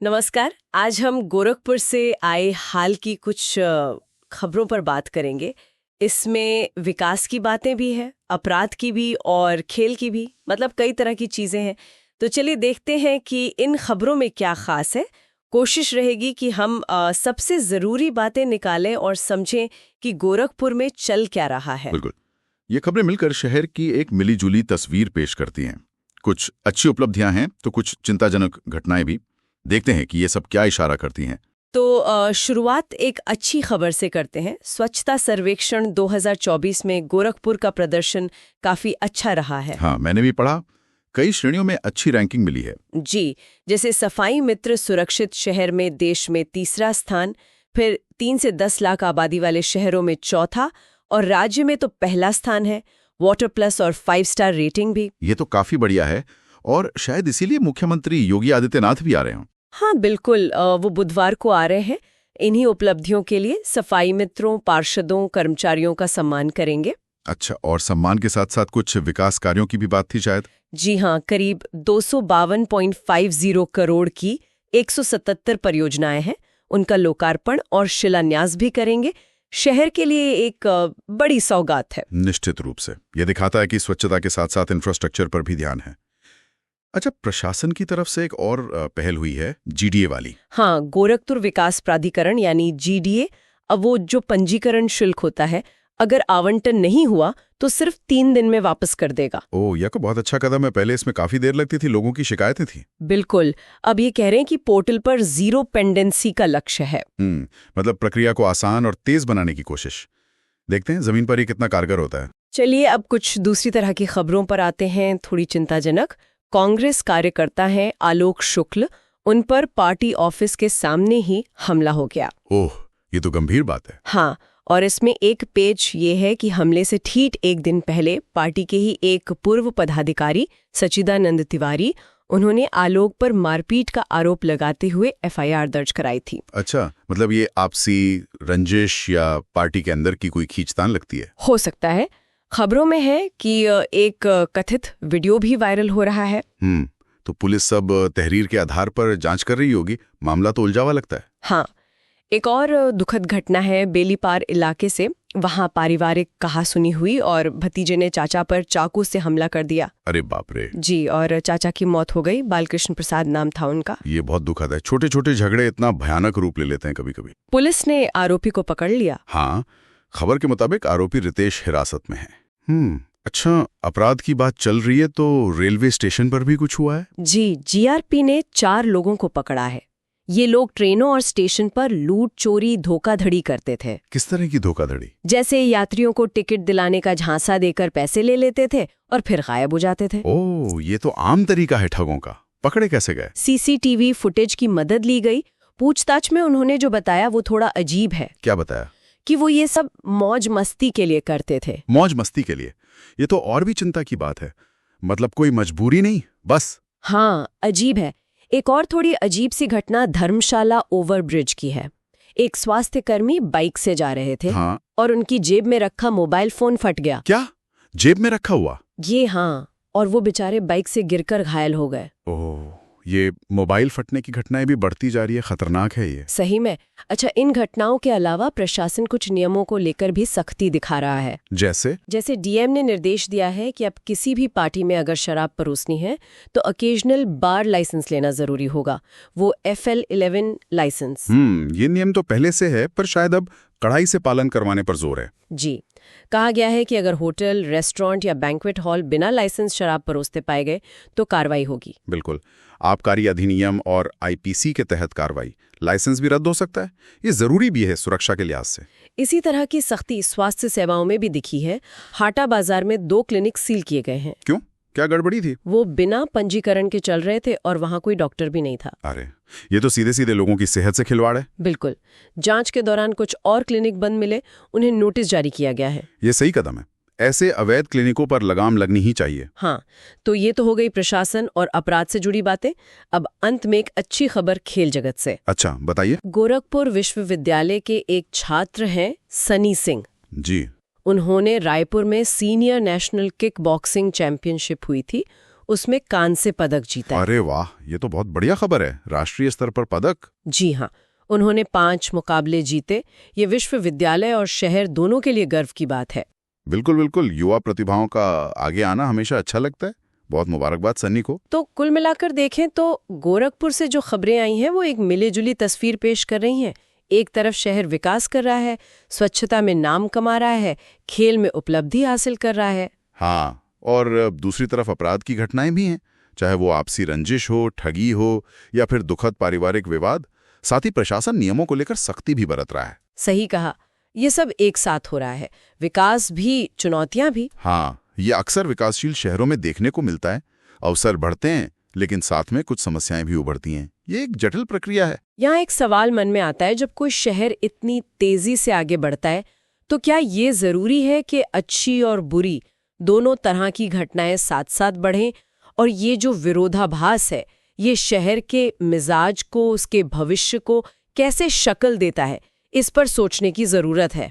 नमस्कार। आज हम गोरखपुर से आए हाल की कुछ खबरों पर बात करेंगे। इसमें विकास की बातें भी है, अपराध की भी और खेल की भी, मतलब कई तरह की चीजें हैं। तो चलिए देखते हैं कि इन खबरों में क्या खास है। कोशिश रहेगी कि हम सबसे जरूरी बातें निकालें और समझें कि गोरखपुर में चल क्या रहा है। बिल्कुल। ये खबरें मिलकर शहर की एक मिलीजुली तस्वीर पेश करती हैं। कुछ अच्छी उपलब्धियां हैं तो कुछ चिंताजनक घटनाएं भी। देखते हैं कि ये सब क्या इशारा करती हैं। तो शुरुआत एक अच्छी खबर से करते हैं। स्वच्छता सर्वेक्षण 2024 में गोरखपुर का प्रदर्शन काफी अच्छा रहा है। हाँ, मैंने भी पढ़ा। कई श्रेणियों में अच्छी रैंकिंग मिली है। जी, जैसे सफाई मित्र सुरक्षित शहर में देश में तीसरा स्थान, फिर 3 से 10 लाख आबादी वाले शहरों में चौथा और राज्य में तो पहला स्थान है। वाटर प्लस और 5 स्टार रेटिंग भी। ये तो काफी बढ़िया है और शायद इसीलिए मुख्यमंत्री योगी आदित्यनाथ भी आ रहे हों। हाँ बिल्कुल, वो बुधवार को आ रहे हैं। इन्हीं उपलब्धियों के लिए सफाई मित्रों, पार्षदों, कर्मचारियों का सम्मान करेंगे। अच्छा, और सम्मान के साथ साथ कुछ विकास कार्यों की भी बात थी शायद। जी हाँ, करीब 252.50 करोड़ की 177 परियोजनाएं हैं। उनका लोकार्पण और शिलान्यास भी करेंगे। शहर के लिए एक बड़ी सौगात है। निश्चित रूप से ये दिखाता है कि स्वच्छता के साथ साथ इंफ्रास्ट्रक्चर पर भी ध्यान है। अच्छा, प्रशासन की तरफ से एक और पहल हुई है, जीडीए वाली। हाँ, गोरखपुर विकास प्राधिकरण यानी जीडीए। अब वो जो पंजीकरण शुल्क होता है, अगर आवंटन नहीं हुआ तो सिर्फ 3 दिन में वापस कर देगा। ओह, यह तो बहुत अच्छा कदम है। पहले इसमें काफी देर लगती थी, लोगों की शिकायतें थी। बिल्कुल, अब ये कह रहे हैं कि पोर्टल पर 0 पेंडेंसी का लक्ष्य है। मतलब प्रक्रिया को आसान और तेज बनाने की कोशिश। देखते हैं जमीन पर ये कितना कारगर होता है। चलिए अब कुछ दूसरी तरह की खबरों पर आते हैं, थोड़ी चिंताजनक। कांग्रेस कार्यकर्ता हैं आलोक शुक्ल, उन पर पार्टी ऑफिस के सामने ही हमला हो गया। ओह, ये तो गंभीर बात है। हाँ, और इसमें एक पेच ये है कि हमले से ठीक एक दिन पहले पार्टी के ही एक पूर्व पदाधिकारी सच्चिदानंद तिवारी, उन्होंने आलोक पर मारपीट का आरोप लगाते हुए एफआईआर दर्ज कराई थी। अच्छा, मतलब ये आपसी रंजिश या पार्टी के अंदर की कोई खींचतान लगती है। हो सकता है। खबरों में है कि एक कथित वीडियो भी वायरल हो रहा है। तो पुलिस सब तहरीर के आधार पर जांच कर रही होगी। मामला तो उलझा हुआ लगता है। हाँ, एक और दुखद घटना है बेलीपार इलाके से। वहां पारिवारिक कहासुनी हुई और भतीजे ने चाचा पर चाकू से हमला कर दिया। अरे बाप रे। जी, और चाचा की मौत हो गई। बालकृष्ण प्रसाद नाम था उनका। ये बहुत दुखद है। छोटे छोटे झगड़े इतना भयानक रूप ले लेते हैं कभी कभी। पुलिस ने आरोपी को पकड़ लिया। हाँ, खबर के मुताबिक आरोपी रितेश हिरासत में है। अच्छा, अपराध की बात चल रही है तो रेलवे स्टेशन पर भी कुछ हुआ है। जी, जीआरपी ने 4 लोगों को पकड़ा है। ये लोग ट्रेनों और स्टेशन पर लूट, चोरी, धोखाधड़ी करते थे। किस तरह की धोखाधड़ी? जैसे यात्रियों को टिकट दिलाने का झांसा देकर पैसे ले लेते थे और फिर गायब हो जाते थे। ओह, ये तो आम तरीका है ठगों का। पकड़े कैसे गए? सीसीटीवी फुटेज की मदद ली गई। पूछताछ में उन्होंने जो बताया वो थोड़ा अजीब है। क्या बताया? कि वो ये सब मौज मस्ती के लिए करते थे। मौज मस्ती के लिए? ये तो और भी चिंता की बात है। मतलब कोई मजबूरी नहीं, बस। हाँ, अजीब है। एक और थोड़ी अजीब सी घटना धर्मशाला ओवरब्रिज की है। एक स्वास्थ्यकर्मी बाइक से जा रहे थे। हाँ। और उनकी जेब में रखा मोबाइल फोन फट गया। क्या? जेब में रखा हुआ? ये हाँ, और वो बेचारे बाइक से गिरकर घायल हो गए। ओह, ये मोबाइल फटने की घटनाएं भी बढ़ती जा रही है। खतरनाक है ये। सही में। अच्छा, इन घटनाओं के अलावा प्रशासन कुछ नियमों को लेकर भी सख्ती दिखा रहा है। जैसे डीएम ने निर्देश दिया है कि अब किसी भी पार्टी में अगर शराब परोसनी है तो ऑकेजनल बार लाइसेंस लेना जरूरी होगा, वो FL11 लाइसेंस। ये नियम तो पहले से है, पर शायद अब कड़ाई से पालन करवाने पर जोर है। जी, कहा गया है कि अगर होटल, रेस्टोरेंट या बैंक्वेट हॉल बिना लाइसेंस शराब परोसते पाए गए तो कार्रवाई होगी। बिल्कुल, आबकारी अधिनियम और IPC के तहत कार्रवाई। लाइसेंस भी रद्द हो सकता है। ये जरूरी भी है सुरक्षा के लिहाज से। इसी तरह की सख्ती स्वास्थ्य सेवाओं में भी दिखी है। हाटा बाजार में 2 क्लिनिक सील किए गए हैं। क्यों? क्या गड़बड़ी थी? वो बिना पंजीकरण के चल रहे थे और वहाँ कोई डॉक्टर भी नहीं था। अरे, ये तो सीधे सीधे लोगों की सेहत से खिलवाड़ है। बिल्कुल। जांच के दौरान कुछ और क्लिनिक बंद मिले, उन्हें नोटिस जारी किया गया है। ये सही कदम है। ऐसे अवैध क्लिनिकों पर लगाम लगनी ही चाहिए। हाँ, तो ये तो हो गई प्रशासन और अपराध से जुड़ी बातें। अब अंत में एक अच्छी खबर खेल जगत से। अच्छा, बताइए। गोरखपुर विश्वविद्यालय के एक छात्र हैं सनी सिंह जी। उन्होंने रायपुर में senior national kick boxing championship हुई थी, उसमें कांस्य पदक जीता है। अरे वाह, ये तो बहुत बढ़िया खबर है। राष्ट्रीय स्तर पर पदक। जी हाँ, उन्होंने 5 मुकाबले जीते। ये विश्वविद्यालय और शहर दोनों के लिए गर्व की बात है। बिल्कुल बिल्कुल, युवा प्रतिभाओं का आगे आना हमेशा अच्छा लगता है। बहुत मुबारकबाद सन्नी को। तो कुल मिलाकर देखें तो गोरखपुर से जो खबरें आई हैं वो एक मिलीजुली तस्वीर पेश कर रही हैं। एक तरफ शहर विकास कर रहा है, स्वच्छता में नाम कमा रहा है, खेल में उपलब्धि हासिल कर रहा है। हाँ, और दूसरी तरफ अपराध की घटनाएं भी हैं, चाहे वो आपसी रंजिश हो, ठगी हो या फिर दुखद पारिवारिक विवाद। साथ ही प्रशासन नियमों को लेकर सख्ती भी बरत रहा है। सही कहा, ये सब एक साथ हो रहा है, विकास भी, चुनौतियां भी। हाँ, ये अक्सर विकासशील शहरों में देखने को मिलता है। अवसर बढ़ते हैं लेकिन साथ में कुछ समस्याएं भी उभरती हैं। ये एक जटिल प्रक्रिया है। यहाँ एक सवाल मन में आता है, जब कोई शहर इतनी तेजी से आगे बढ़ता है तो क्या ये जरूरी है कि अच्छी और बुरी दोनों तरह की घटनाएं साथ साथ बढ़ें? और ये जो विरोधाभास है, ये शहर के मिजाज को, उसके भविष्य को कैसे शक्ल देता है, इस पर सोचने की जरूरत है।